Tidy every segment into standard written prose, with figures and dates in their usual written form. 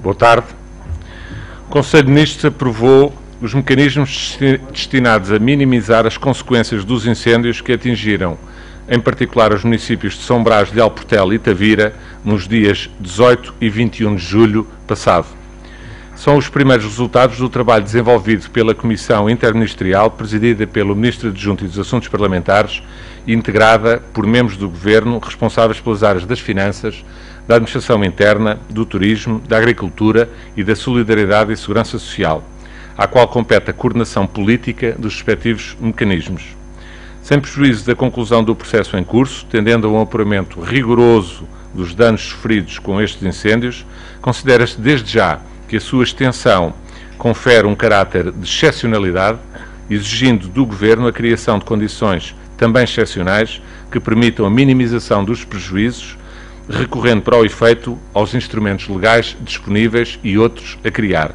Boa tarde. O Conselho de Ministros aprovou os mecanismos destinados a minimizar as consequências dos incêndios que atingiram, em particular, os municípios de São Brás de Alportel e Tavira, nos dias 18 e 21 de julho passado. São os primeiros resultados do trabalho desenvolvido pela Comissão Interministerial, presidida pelo Ministro Adjunto dos Assuntos Parlamentares e integrada por membros do Governo responsáveis pelas áreas das Finanças, da Administração Interna, do Turismo, da Agricultura e da Solidariedade e Segurança Social, à qual compete a coordenação política dos respectivos mecanismos. Sem prejuízo da conclusão do processo em curso, tendendo a um apuramento rigoroso dos danos sofridos com estes incêndios, considera-se desde já que a sua extensão confere um caráter de excepcionalidade, exigindo do Governo a criação de condições também excepcionais que permitam a minimização dos prejuízos, recorrendo para o efeito aos instrumentos legais disponíveis e outros a criar.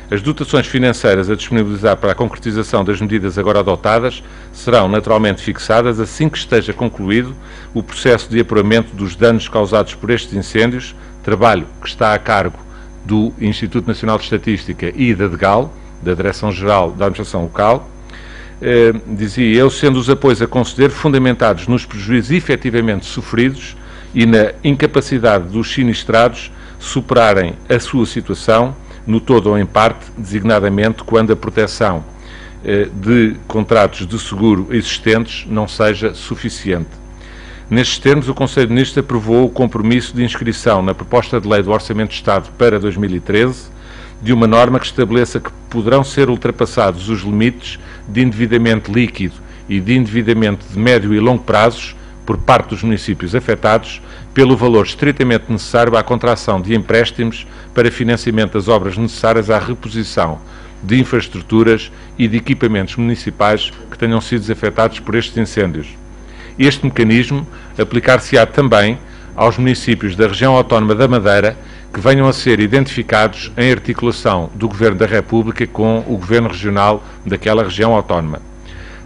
As dotações financeiras a disponibilizar para a concretização das medidas agora adotadas serão naturalmente fixadas assim que esteja concluído o processo de apuramento dos danos causados por estes incêndios, trabalho que está a cargo do Instituto Nacional de Estatística e da DGAL, da Direção-Geral da Administração Local, dizia eu, sendo os apoios a conceder fundamentados nos prejuízos efetivamente sofridos e na incapacidade dos sinistrados superarem a sua situação, no todo ou em parte, designadamente quando a proteção de contratos de seguro existentes não seja suficiente. Nestes termos, o Conselho de Ministros aprovou o compromisso de inscrição na proposta de lei do Orçamento de Estado para 2013 de uma norma que estabeleça que poderão ser ultrapassados os limites de endividamento líquido e de endividamento de médio e longo prazos por parte dos municípios afetados pelo valor estritamente necessário à contração de empréstimos para financiamento das obras necessárias à reposição de infraestruturas e de equipamentos municipais que tenham sido afetados por estes incêndios. Este mecanismo aplicar-se-á também aos municípios da região autónoma da Madeira que venham a ser identificados em articulação do Governo da República com o Governo Regional daquela região autónoma.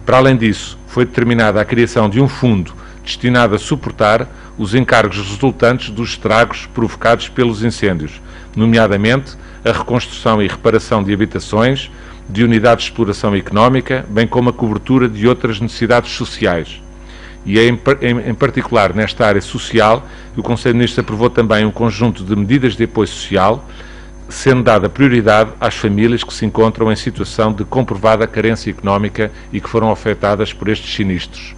Para além disso, foi determinada a criação de um fundo destinado a suportar os encargos resultantes dos estragos provocados pelos incêndios, nomeadamente a reconstrução e reparação de habitações, de unidades de exploração económica, bem como a cobertura de outras necessidades sociais. E é em particular nesta área social que o Conselho de Ministros aprovou também um conjunto de medidas de apoio social, sendo dada prioridade às famílias que se encontram em situação de comprovada carência económica e que foram afetadas por estes sinistros.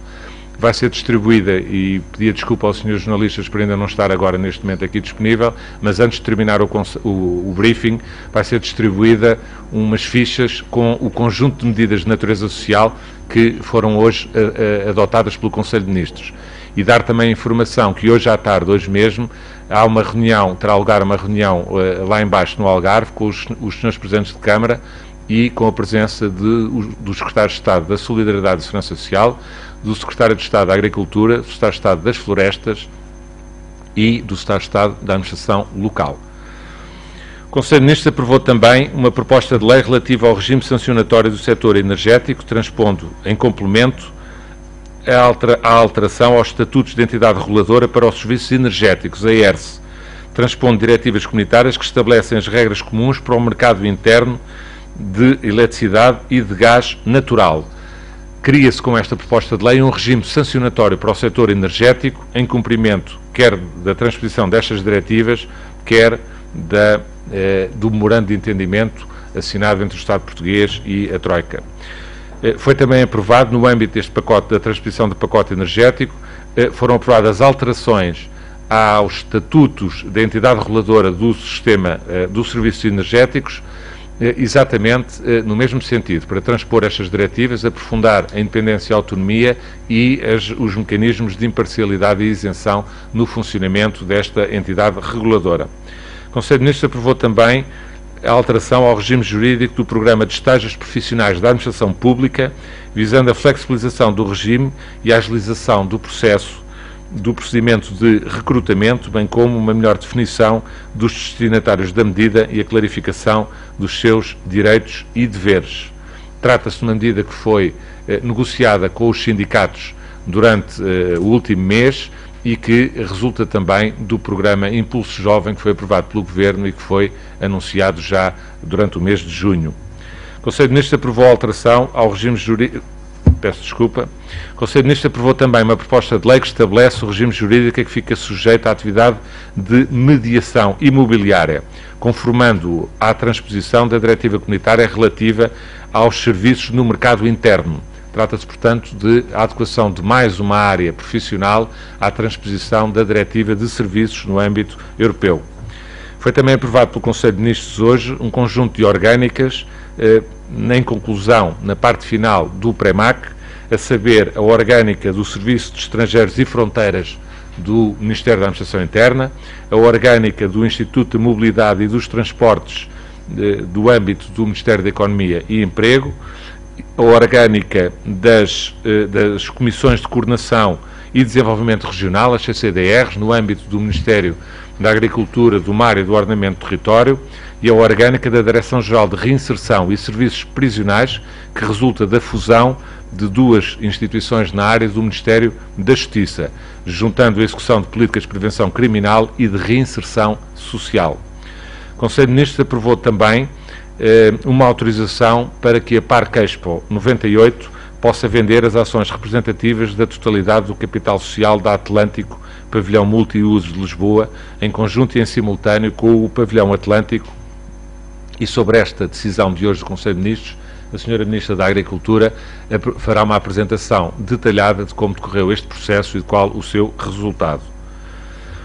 Vai ser distribuída, e pedia desculpa aos senhores jornalistas por ainda não estar agora neste momento aqui disponível, mas antes de terminar o briefing, vai ser distribuída umas fichas com o conjunto de medidas de natureza social que foram hoje adotadas pelo Conselho de Ministros. E dar também a informação que hoje à tarde, hoje mesmo, há uma reunião, terá lugar uma reunião lá embaixo no Algarve com os senhores Presidentes de Câmara e com a presença do Secretário de Estado da Solidariedade e Segurança Social, do Secretário de Estado da Agricultura, do Secretário de Estado das Florestas e do Secretário de Estado da Administração Local. O Conselho de Ministros aprovou também uma proposta de lei relativa ao regime sancionatório do setor energético, transpondo em complemento a alteração aos estatutos de entidade reguladora para os serviços energéticos, a ERSE, transpondo diretivas comunitárias que estabelecem as regras comuns para o mercado interno de eletricidade e de gás natural. Cria-se com esta proposta de lei um regime sancionatório para o setor energético em cumprimento quer da transposição destas diretivas, quer do memorando de entendimento assinado entre o Estado português e a Troika. Foi também aprovado, no âmbito deste pacote da transposição do pacote energético, foram aprovadas alterações aos estatutos da entidade reguladora do sistema dos serviços energéticos, exatamente no mesmo sentido, para transpor estas diretivas, aprofundar a independência e a autonomia e os mecanismos de imparcialidade e isenção no funcionamento desta entidade reguladora. O Conselho de Ministros aprovou também a alteração ao regime jurídico do Programa de Estágios Profissionais da Administração Pública, visando a flexibilização do regime e a agilização do procedimento de recrutamento, bem como uma melhor definição dos destinatários da medida e a clarificação dos seus direitos e deveres. Trata-se de uma medida que foi negociada com os sindicatos durante o último mês e que resulta também do programa Impulso Jovem, que foi aprovado pelo Governo e que foi anunciado já durante o mês de junho. O Conselho de Ministros aprovou a alteração ao regime jurídico. Peço desculpa. O Conselho de Ministros aprovou também uma proposta de lei que estabelece o regime jurídico a que fica sujeito à atividade de mediação imobiliária, conformando-o à transposição da diretiva comunitária relativa aos serviços no mercado interno. Trata-se, portanto, de adequação de mais uma área profissional à transposição da diretiva de serviços no âmbito europeu. Foi também aprovado pelo Conselho de Ministros hoje um conjunto de orgânicas em conclusão, na parte final do PREMAC, a saber, a orgânica do Serviço de Estrangeiros e Fronteiras do Ministério da Administração Interna, a orgânica do Instituto de Mobilidade e dos Transportes do âmbito do Ministério da Economia e Emprego, a orgânica das Comissões de Coordenação e Desenvolvimento Regional, as CCDRs, no âmbito do Ministério da Agricultura, do Mar e do Ordenamento do Território, e a orgânica da Direção-Geral de Reinserção e Serviços Prisionais, que resulta da fusão de duas instituições na área do Ministério da Justiça, juntando a execução de políticas de prevenção criminal e de reinserção social. O Conselho de Ministros aprovou também uma autorização para que a Parque Expo 98 possa vender as ações representativas da totalidade do capital social da Atlântico, pavilhão multiusos de Lisboa, em conjunto e em simultâneo com o pavilhão Atlântico. E sobre esta decisão de hoje do Conselho de Ministros, a Sra. Ministra da Agricultura fará uma apresentação detalhada de como decorreu este processo e de qual o seu resultado.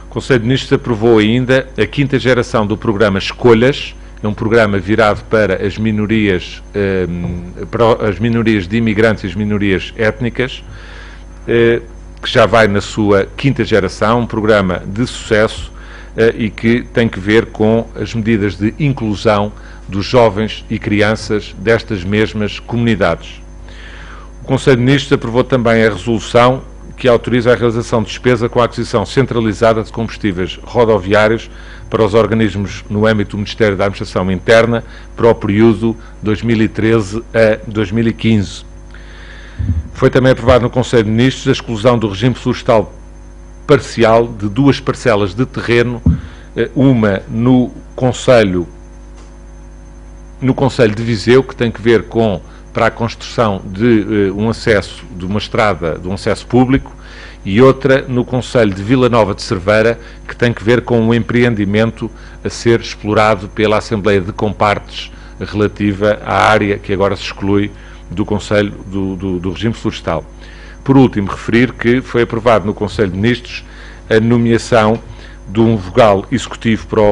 O Conselho de Ministros aprovou ainda a 5ª geração do programa Escolhas, é um programa virado para as minorias de imigrantes e as minorias étnicas, que já vai na sua 5ª geração, um programa de sucesso e que tem que ver com as medidas de inclusão dos jovens e crianças destas mesmas comunidades. O Conselho de Ministros aprovou também a resolução que autoriza a realização de despesa com a aquisição centralizada de combustíveis rodoviários para os organismos no âmbito do Ministério da Administração Interna para o período 2013 a 2015. Foi também aprovado no Conselho de Ministros a exclusão do regime florestal parcial de duas parcelas de terreno, uma no Conselho de Viseu, que tem que ver para a construção de um acesso, de uma estrada, de um acesso público, e outra no Conselho de Vila Nova de Cerveira, que tem que ver com um empreendimento a ser explorado pela Assembleia de Compartes relativa à área que agora se exclui do Conselho do regime florestal. Por último, referir que foi aprovado no Conselho de Ministros a nomeação de um vogal executivo para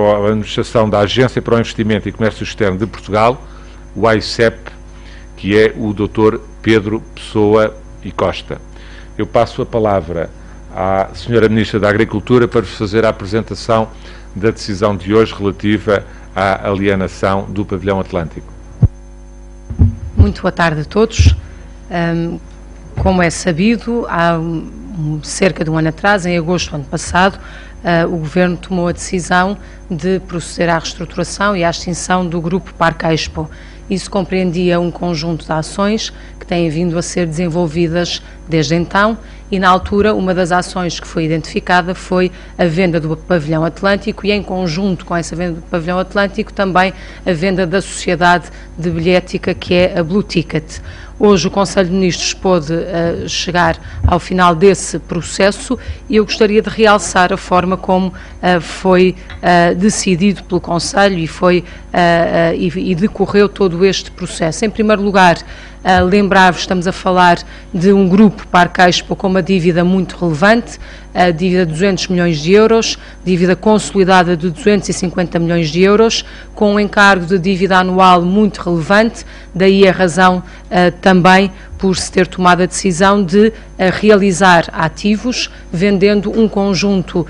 a administração da Agência para o Investimento e Comércio Externo de Portugal, o AICEP, que é o Dr. Pedro Pessoa e Costa. Eu passo a palavra à Sra. Ministra da Agricultura para fazer a apresentação da decisão de hoje relativa à alienação do pavilhão Atlântico. Muito boa tarde a todos. Como é sabido, há cerca de um ano atrás, em agosto do ano passado, o Governo tomou a decisão de proceder à reestruturação e à extinção do Grupo Parque Expo. Isso compreendia um conjunto de ações que têm vindo a ser desenvolvidas desde então e, na altura, uma das ações que foi identificada foi a venda do pavilhão Atlântico e, em conjunto com essa venda do pavilhão Atlântico, também a venda da sociedade de bilhética, que é a Blue Ticket. Hoje o Conselho de Ministros pôde chegar ao final desse processo e eu gostaria de realçar a forma como foi decidido pelo Conselho e decorreu todo este processo. Em primeiro lugar, lembrar-vos, estamos a falar de um grupo Parque Expo com uma dívida muito relevante, a dívida de 200 milhões de euros, dívida consolidada de 250 milhões de euros, com um encargo de dívida anual muito relevante, daí a razão também por se ter tomado a decisão de realizar ativos, vendendo um conjunto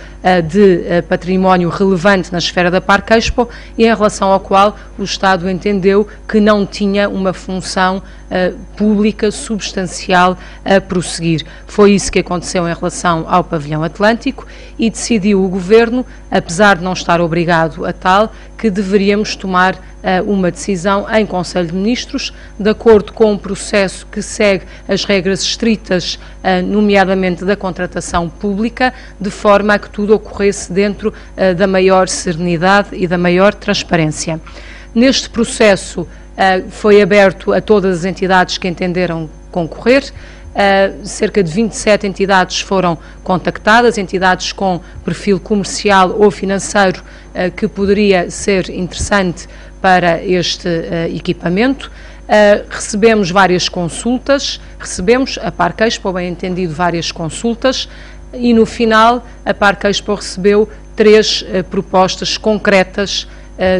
de património relevante na esfera da Parque Expo e em relação ao qual o Estado entendeu que não tinha uma função pública substancial a prosseguir. Foi isso que aconteceu em relação ao pavilhão Atlântico e decidiu o Governo, apesar de não estar obrigado a tal, que deveríamos tomar uma decisão em Conselho de Ministros, de acordo com um processo que segue as regras estritas, nomeadamente da contratação pública, de forma a que tudo ocorresse dentro da maior serenidade e da maior transparência. Neste processo foi aberto a todas as entidades que entenderam concorrer. Cerca de 27 entidades foram contactadas, entidades com perfil comercial ou financeiro que poderia ser interessante para este equipamento. Recebemos várias consultas, a Parque Expo, bem entendido, várias consultas, e no final a Parque Expo recebeu 3 propostas concretas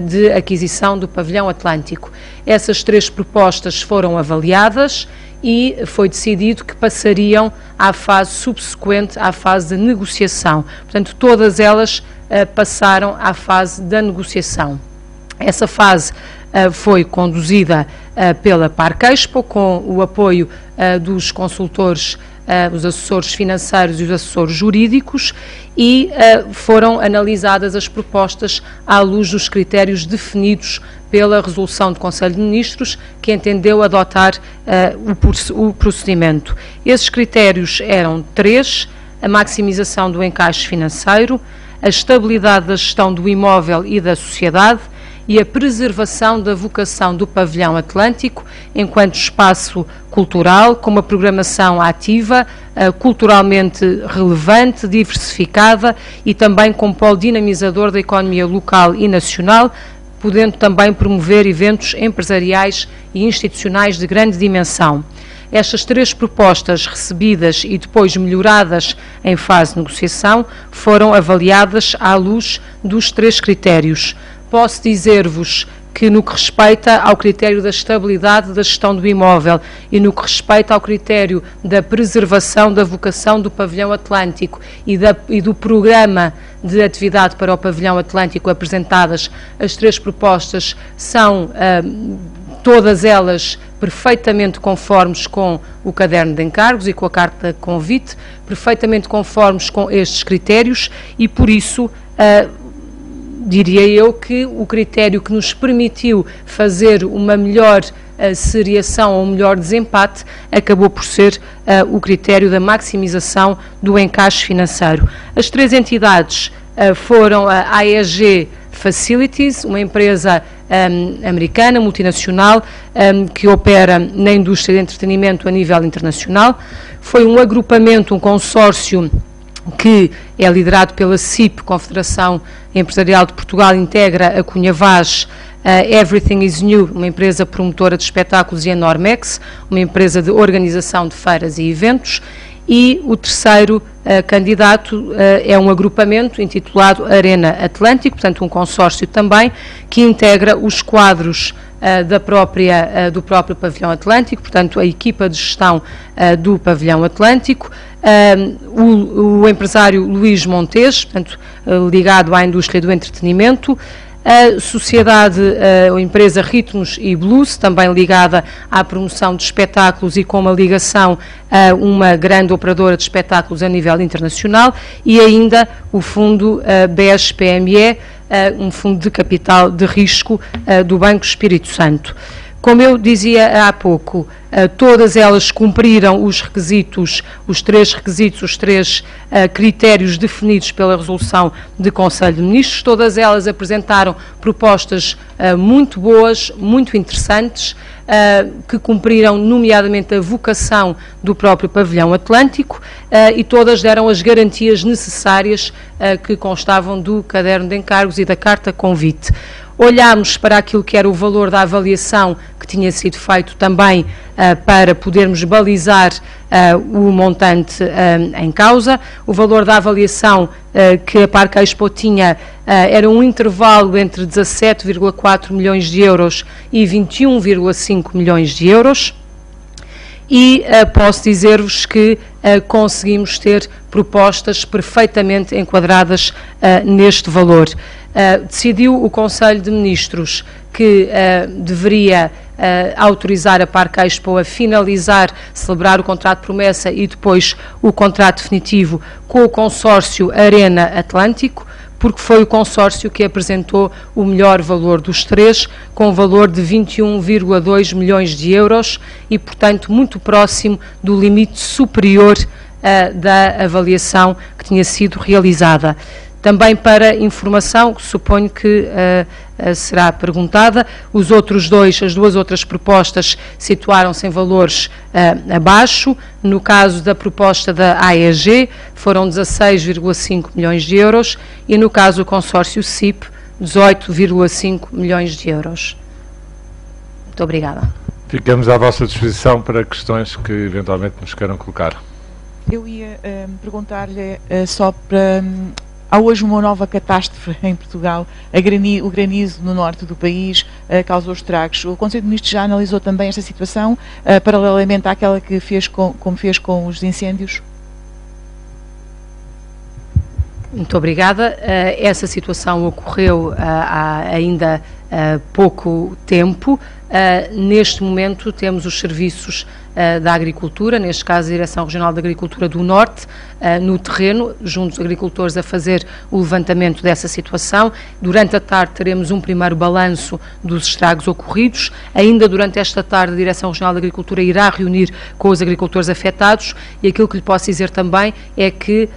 de aquisição do pavilhão Atlântico. Essas 3 propostas foram avaliadas e foi decidido que passariam à fase subsequente, à fase de negociação. Portanto, todas elas passaram à fase da negociação. Essa fase foi conduzida pela Parque Expo, com o apoio dos consultores, os assessores financeiros e os assessores jurídicos, e foram analisadas as propostas à luz dos critérios definidos pela resolução do Conselho de Ministros, que entendeu adotar o procedimento. Esses critérios eram 3: a maximização do encaixe financeiro, a estabilidade da gestão do imóvel e da sociedade e a preservação da vocação do pavilhão Atlântico enquanto espaço cultural, com uma programação ativa, culturalmente relevante, diversificada e também com polo dinamizador da economia local e nacional, podendo também promover eventos empresariais e institucionais de grande dimensão. Estas 3 propostas recebidas e depois melhoradas em fase de negociação foram avaliadas à luz dos 3 critérios. Posso dizer-vos que no que respeita ao critério da estabilidade da gestão do imóvel e no que respeita ao critério da preservação da vocação do pavilhão Atlântico e do programa de atividade para o pavilhão Atlântico apresentadas, as 3 propostas são todas elas perfeitamente conformes com o caderno de encargos e com a carta de convite, perfeitamente conformes com estes critérios e, por isso, diria eu que o critério que nos permitiu fazer uma melhor seriação ou um melhor desempate acabou por ser o critério da maximização do encaixe financeiro. As 3 entidades foram a AEG Facilities, uma empresa americana, multinacional, que opera na indústria de entretenimento a nível internacional. Foi um agrupamento, um consórcio que é liderado pela CIP, Confederação Empresarial de Portugal, integra a Cunha Vaz, Everything is New, uma empresa promotora de espetáculos, e a Normex, uma empresa de organização de feiras e eventos, e o terceiro candidato é um agrupamento intitulado Arena Atlântico, portanto um consórcio também, que integra os quadros do próprio pavilhão Atlântico, portanto a equipa de gestão do pavilhão Atlântico, o empresário Luís Montes, portanto ligado à indústria do entretenimento, a sociedade, a empresa Ritmos e Blues, também ligada à promoção de espetáculos e com uma ligação a uma grande operadora de espetáculos a nível internacional, e ainda o fundo BES-PME, um fundo de capital de risco do Banco Espírito Santo. Como eu dizia há pouco, todas elas cumpriram os requisitos, os 3 requisitos, os 3 critérios definidos pela resolução de Conselho de Ministros. Todas elas apresentaram propostas muito boas, muito interessantes, que cumpriram nomeadamente a vocação do próprio pavilhão Atlântico, e todas deram as garantias necessárias que constavam do caderno de encargos e da carta convite. Olhámos para aquilo que era o valor da avaliação que tinha sido feito também para podermos balizar o montante em causa. O valor da avaliação que a Parque Expo tinha era um intervalo entre 17,4 milhões de euros e 21,5 milhões de euros. E posso dizer-vos que conseguimos ter propostas perfeitamente enquadradas neste valor. Decidiu o Conselho de Ministros que deveria autorizar a Parque Expo a finalizar, celebrar o contrato de promessa e depois o contrato definitivo com o consórcio Arena Atlântico, porque foi o consórcio que apresentou o melhor valor dos três, com um valor de 21,2 milhões de euros e, portanto, muito próximo do limite superior da avaliação que tinha sido realizada. Também para informação, suponho que será perguntada, as duas outras propostas situaram-se em valores abaixo. No caso da proposta da AEG, foram 16,5 milhões de euros e no caso do consórcio CIP, 18,5 milhões de euros. Muito obrigada. Ficamos à vossa disposição para questões que eventualmente nos queiram colocar. Eu ia perguntar-lhe só para... Há hoje uma nova catástrofe em Portugal, o granizo no norte do país causou estragos. O Conselho de Ministros já analisou também esta situação, paralelamente àquela que fez como fez com os incêndios? Muito obrigada. Essa situação ocorreu há ainda pouco tempo. Neste momento temos os serviços da Agricultura, neste caso a Direção Regional da Agricultura do Norte, no terreno, junto aos agricultores a fazer o levantamento dessa situação. Durante a tarde teremos um primeiro balanço dos estragos ocorridos. Ainda durante esta tarde a Direção Regional da Agricultura irá reunir com os agricultores afetados e aquilo que lhe posso dizer também é que,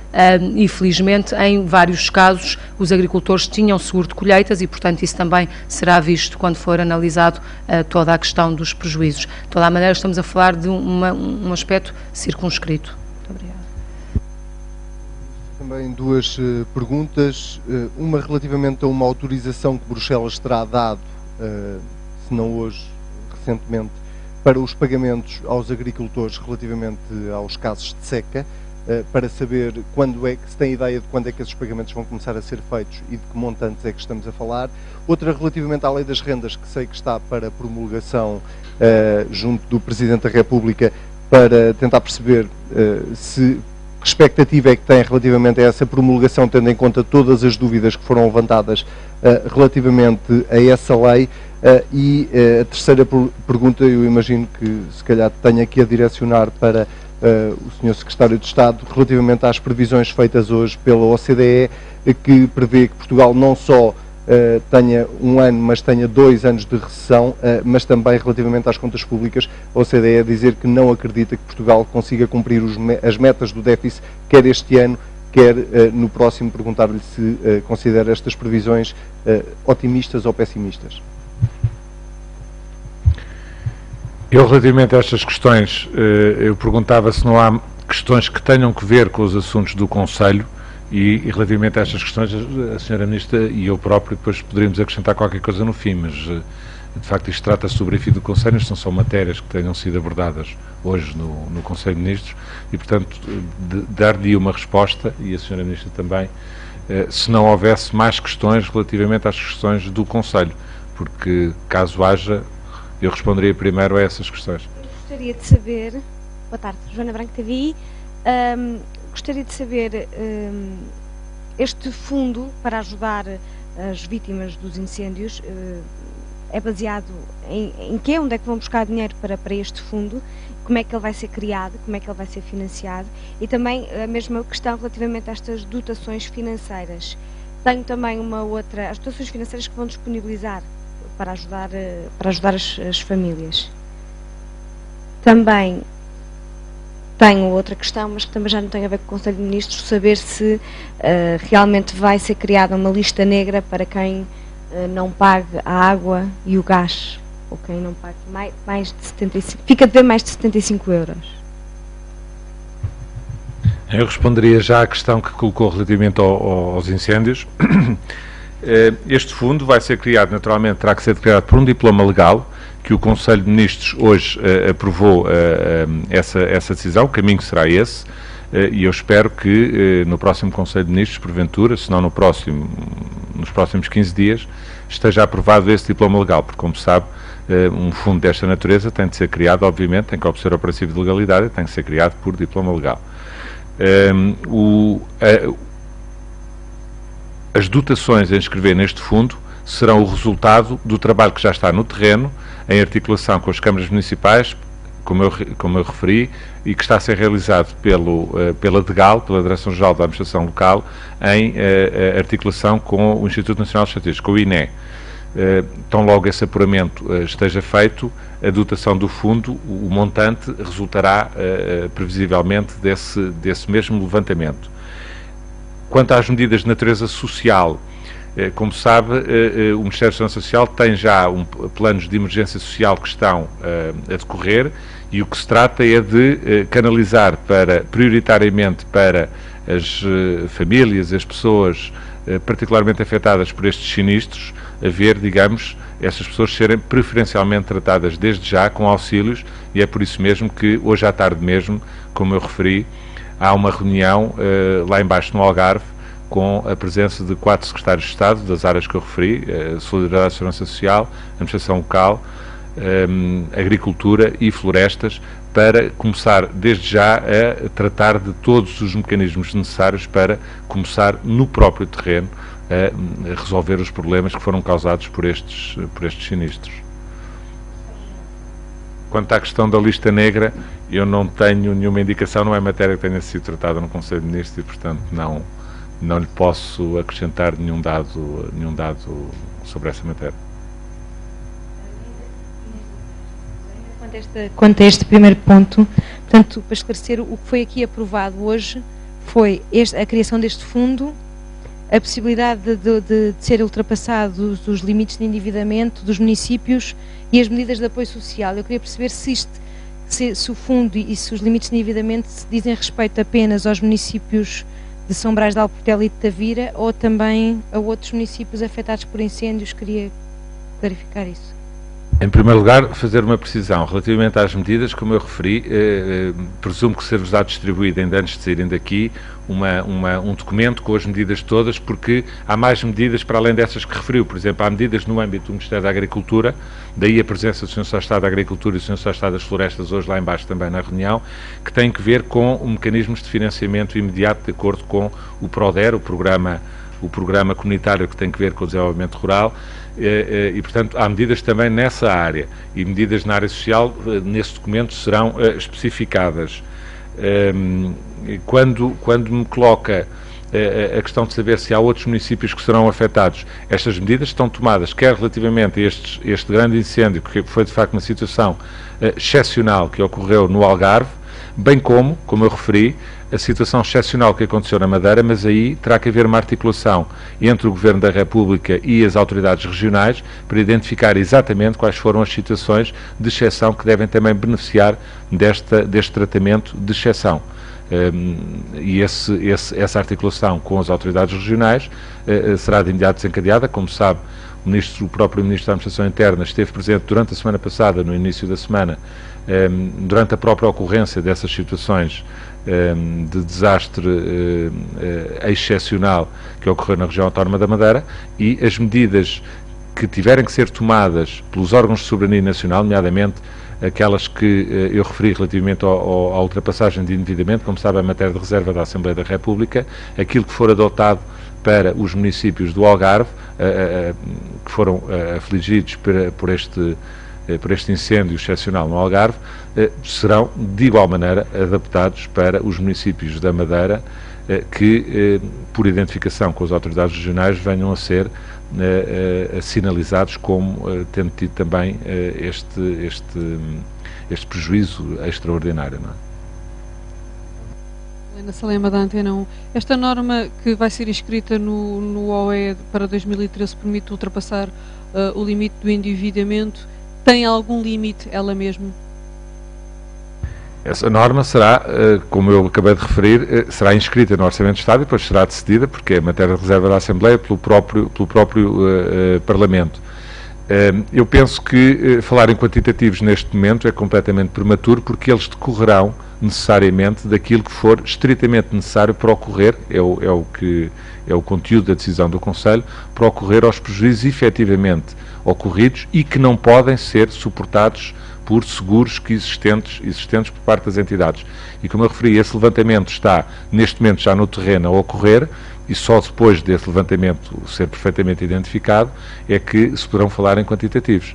infelizmente, em vários casos os agricultores tinham seguro de colheitas e, portanto, isso também será visto quando for analisado toda a questão dos prejuízos. De toda a maneira, estamos a falar de um aspecto circunscrito. Muito obrigada. Também duas perguntas, uma relativamente a uma autorização que Bruxelas terá dado, se não hoje, recentemente, para os pagamentos aos agricultores relativamente aos casos de seca, para saber quando é que se tem ideia de quando é que esses pagamentos vão começar a ser feitos e de que montantes é que estamos a falar. Outra relativamente à Lei das Rendas, que sei que está para promulgação junto do Presidente da República, para tentar perceber que expectativa é que tem relativamente a essa promulgação, tendo em conta todas as dúvidas que foram levantadas relativamente a essa lei. E a terceira pergunta, eu imagino que se calhar tenha que a direcionar para o Sr. Secretário de Estado, relativamente às previsões feitas hoje pela OCDE, que prevê que Portugal não só tenha um ano, mas tenha 2 anos de recessão, mas também relativamente às contas públicas, a OCDE dizer que não acredita que Portugal consiga cumprir as metas do déficit, quer este ano, quer no próximo. Perguntar-lhe se considera estas previsões otimistas ou pessimistas. Eu, relativamente a estas questões, eu perguntava se não há questões que tenham que ver com os assuntos do Conselho e relativamente a estas questões, a Sra. Ministra e eu próprio depois poderíamos acrescentar qualquer coisa no fim, mas de facto isto trata-se do briefing do Conselho, isto não são matérias que tenham sido abordadas hoje no Conselho de Ministros e, portanto, dar-lhe uma resposta, e a Sra. Ministra também, se não houvesse mais questões relativamente às questões do Conselho, porque caso haja, eu responderia primeiro a essas questões. Eu gostaria de saber, boa tarde, Joana Branco TVI, gostaria de saber, este fundo para ajudar as vítimas dos incêndios é baseado em quê? Onde é que vão buscar dinheiro para este fundo? Como é que ele vai ser criado? Como é que ele vai ser financiado? E também a mesma questão relativamente a estas dotações financeiras. Tenho também uma outra, as dotações financeiras que vão disponibilizar para ajudar as famílias. Também tenho outra questão, mas que também já não tem a ver com o Conselho de Ministros, saber se realmente vai ser criada uma lista negra para quem não pague a água e o gás, ou quem não pague mais de 75, fica a dever mais de 75 euros. Eu responderia já à questão que colocou relativamente aos incêndios. Este fundo vai ser criado, naturalmente, terá que ser criado por um diploma legal, que o Conselho de Ministros hoje aprovou essa decisão, o caminho será esse, e eu espero que no próximo Conselho de Ministros, porventura, se não nos próximos 15 dias, esteja aprovado esse diploma legal, porque, como sabe, um fundo desta natureza tem de ser criado, obviamente, tem que obedecer ao princípio de legalidade, tem que ser criado por diploma legal. As dotações a inscrever neste fundo serão o resultado do trabalho que já está no terreno, em articulação com as câmaras municipais, como eu referi, e que está a ser realizado pela DGAL, pela Direção-Geral da Administração Local, em articulação com o Instituto Nacional de Estatística, com o INE. Tão logo esse apuramento esteja feito, a dotação do fundo, o montante, resultará previsivelmente desse mesmo levantamento. Quanto às medidas de natureza social, como sabe, o Ministério da Segurança Social tem já planos de emergência social que estão a decorrer, e o que se trata é de canalizar prioritariamente para as famílias, as pessoas particularmente afetadas por estes sinistros, a ver, digamos, essas pessoas serem preferencialmente tratadas desde já com auxílios, e é por isso mesmo que hoje à tarde mesmo, como eu referi, há uma reunião lá embaixo no Algarve, com a presença de 4 secretários de Estado das áreas que eu referi, Solidariedade e Segurança Social, Administração Local, Agricultura e Florestas, para começar desde já a tratar de todos os mecanismos necessários para começar no próprio terreno a resolver os problemas que foram causados por estes sinistros. Quanto à questão da lista negra, eu não tenho nenhuma indicação, não é matéria que tenha sido tratada no Conselho de Ministros e, portanto, não lhe posso acrescentar nenhum dado sobre essa matéria. Quanto a este primeiro ponto, portanto, para esclarecer, o que foi aqui aprovado hoje foi a criação deste fundo, a possibilidade de ser ultrapassados os limites de endividamento dos municípios e as medidas de apoio social. Eu queria perceber se o fundo e se os limites de endividamento se dizem respeito apenas aos municípios de São Brás de Alportel e de Tavira, ou também a outros municípios afetados por incêndios. Queria clarificar isso. Em primeiro lugar, fazer uma precisão relativamente às medidas, como eu referi, presumo que ser-vos-á distribuído ainda antes de saírem daqui um documento com as medidas todas, porque há mais medidas para além dessas que referiu. Por exemplo, há medidas no âmbito do Ministério da Agricultura, daí a presença do Sr. Secretário de Estado da Agricultura e do Sr. Secretário de Estado das Florestas hoje lá embaixo também na reunião, que têm que ver com mecanismos de financiamento imediato de acordo com o PRODER, o programa comunitário que tem que ver com o desenvolvimento rural, e portanto há medidas também nessa área, e medidas na área social nesse documento serão especificadas. Quando me coloca a questão de saber se há outros municípios que serão afetados, estas medidas estão tomadas quer relativamente a este grande incêndio, que foi de facto uma situação excepcional que ocorreu no Algarve, bem como eu referi, a situação excepcional que aconteceu na Madeira, mas aí terá que haver uma articulação entre o Governo da República e as autoridades regionais para identificar exatamente quais foram as situações de exceção que devem também beneficiar deste tratamento de exceção. E essa articulação com as autoridades regionais será de imediato desencadeada. Como sabe, o próprio Ministro da Administração Interna esteve presente durante a semana passada, no início da semana, durante a própria ocorrência dessas situações de desastre excepcional que ocorreu na região autónoma da Madeira, e as medidas que tiverem que ser tomadas pelos órgãos de soberania nacional, nomeadamente aquelas que eu referi relativamente à ultrapassagem de endividamento, como sabe, a matéria de reserva da Assembleia da República, aquilo que for adotado para os municípios do Algarve, que foram afligidos por este incêndio excepcional no Algarve, serão de igual maneira adaptados para os municípios da Madeira, que por identificação com as autoridades regionais venham a ser sinalizados como tendo tido também este prejuízo extraordinário, não é? Helena Salema, da Antena 1. Esta norma que vai ser inscrita no OE para 2013 permite ultrapassar o limite do endividamento. Tem algum limite ela mesma? Essa norma será, como eu acabei de referir, será inscrita no Orçamento de Estado e depois será decidida, porque é matéria de reserva da Assembleia, pelo próprio Parlamento. Eu penso que falar em quantitativos neste momento é completamente prematuro, porque eles decorrerão necessariamente daquilo que for estritamente necessário para ocorrer, é o conteúdo da decisão do Conselho, para ocorrer aos prejuízos efetivamente ocorridos e que não podem ser suportados por seguros existentes por parte das entidades. E como eu referi, esse levantamento está neste momento já no terreno a ocorrer, e só depois desse levantamento ser perfeitamente identificado é que se poderão falar em quantitativos.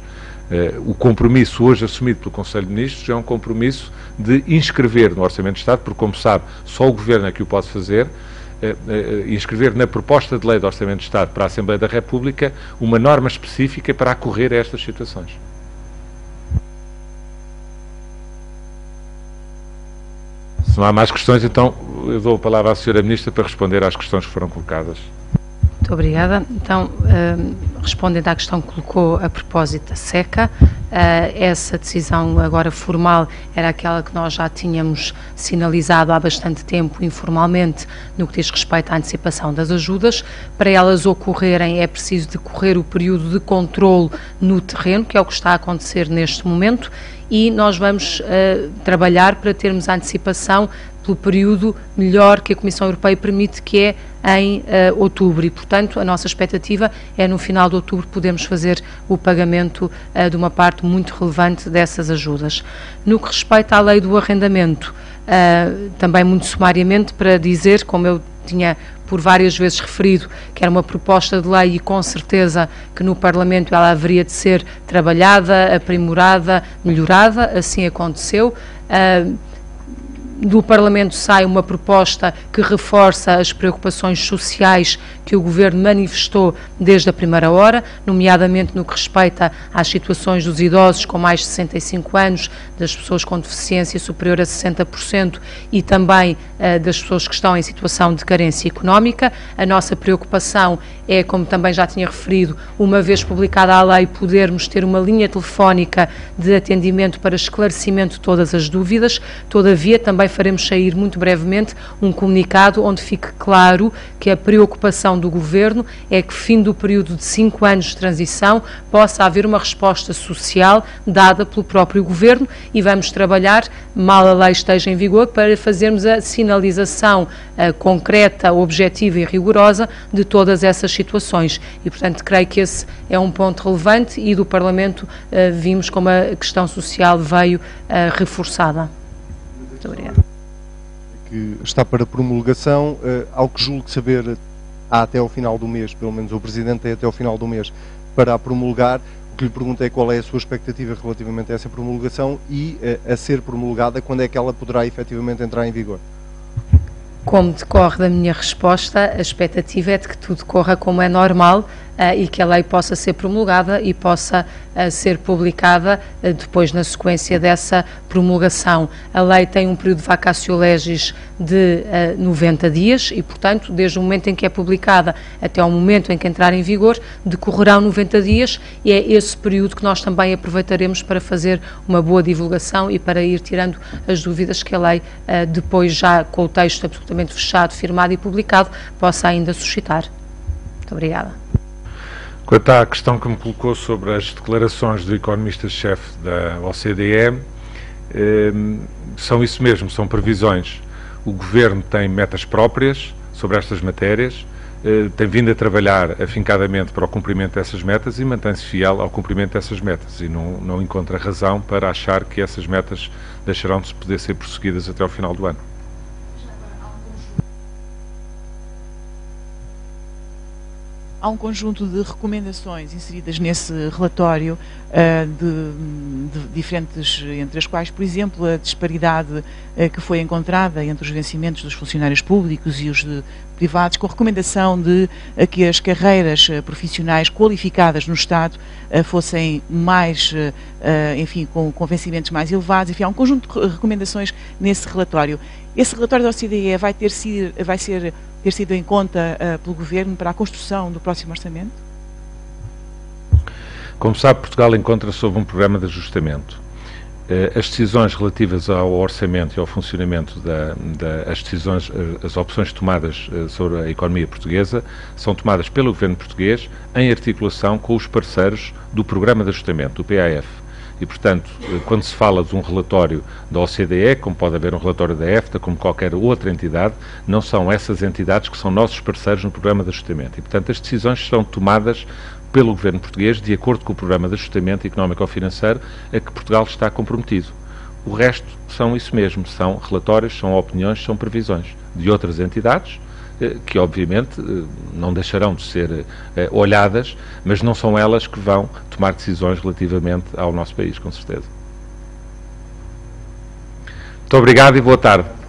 O compromisso hoje assumido pelo Conselho de Ministros é um compromisso de inscrever no Orçamento de Estado, porque, como sabe, só o Governo é que o pode fazer, inscrever na proposta de lei do Orçamento de Estado para a Assembleia da República uma norma específica para acorrer a estas situações. Se não há mais questões, então eu dou a palavra à Sra. Ministra para responder às questões que foram colocadas. Muito obrigada. Então, respondendo à questão que colocou a propósito da SECA, essa decisão agora formal era aquela que nós já tínhamos sinalizado há bastante tempo, informalmente, no que diz respeito à antecipação das ajudas. Para elas ocorrerem é preciso decorrer o período de controle no terreno, que é o que está a acontecer neste momento, e nós vamos trabalhar para termos a antecipação pelo período melhor que a Comissão Europeia permite, que é em outubro, e, portanto, a nossa expectativa é no final de outubro podermos fazer o pagamento de uma parte muito relevante dessas ajudas. No que respeita à lei do arrendamento, também muito sumariamente para dizer, como eu tinha por várias vezes referido, que era uma proposta de lei e com certeza que no Parlamento ela haveria de ser trabalhada, aprimorada, melhorada, assim aconteceu. Do Parlamento sai uma proposta que reforça as preocupações sociais que o Governo manifestou desde a primeira hora, nomeadamente no que respeita às situações dos idosos com mais de 65 anos, das pessoas com deficiência superior a 60% e também das pessoas que estão em situação de carência económica. A nossa preocupação é, como também já tinha referido, uma vez publicada a lei, podermos ter uma linha telefónica de atendimento para esclarecimento de todas as dúvidas. Todavia, também faremos sair muito brevemente um comunicado onde fique claro que a preocupação do Governo é que, fim do período de 5 anos de transição, possa haver uma resposta social dada pelo próprio Governo, e vamos trabalhar, mal a lei esteja em vigor, para fazermos a sinalização concreta, objetiva e rigorosa de todas essas situações. E, portanto, creio que esse é um ponto relevante, e do Parlamento vimos como a questão social veio reforçada. Muito obrigada. Que está para promulgação, ao que julgo saber, há até ao final do mês, pelo menos o Presidente tem até ao final do mês para a promulgar. O que lhe pergunto é qual é a sua expectativa relativamente a essa promulgação e a ser promulgada, quando é que ela poderá efetivamente entrar em vigor? Como decorre da minha resposta, a expectativa é de que tudo corra como é normal e que a lei possa ser promulgada e possa ser publicada depois na sequência dessa promulgação. A lei tem um período de vacatio legis de 90 dias e, portanto, desde o momento em que é publicada até ao momento em que entrar em vigor, decorrerão 90 dias, e é esse período que nós também aproveitaremos para fazer uma boa divulgação e para ir tirando as dúvidas que a lei, depois já com o texto absolutamente fechado, firmado e publicado, possa ainda suscitar. Muito obrigada. Quanto à questão que me colocou sobre as declarações do economista-chefe da OCDE, são isso mesmo, são previsões. O Governo tem metas próprias sobre estas matérias, tem vindo a trabalhar afincadamente para o cumprimento dessas metas e mantém-se fiel ao cumprimento dessas metas, e não encontra razão para achar que essas metas deixarão de poder ser prosseguidas até ao final do ano. Há um conjunto de recomendações inseridas nesse relatório, diferentes, entre as quais, por exemplo, a disparidade que foi encontrada entre os vencimentos dos funcionários públicos e os privados, com a recomendação de que as carreiras profissionais qualificadas no Estado fossem mais, enfim, com vencimentos mais elevados. Enfim, há um conjunto de recomendações nesse relatório. Esse relatório da OCDE vai ter sido em conta pelo Governo para a construção do próximo orçamento? Como sabe, Portugal encontra-se sob um programa de ajustamento. As decisões relativas ao orçamento e ao funcionamento as opções tomadas sobre a economia portuguesa são tomadas pelo Governo português em articulação com os parceiros do programa de ajustamento, do PAF. E, portanto, quando se fala de um relatório da OCDE, como pode haver um relatório da EFTA, como qualquer outra entidade, não são essas entidades que são nossos parceiros no programa de ajustamento. E, portanto, as decisões são tomadas pelo Governo português de acordo com o programa de ajustamento económico-financeiro a que Portugal está comprometido. O resto são isso mesmo, são relatórios, são opiniões, são previsões de outras entidades que obviamente não deixarão de ser olhadas, mas não são elas que vão tomar decisões relativamente ao nosso país, com certeza. Muito obrigado e boa tarde.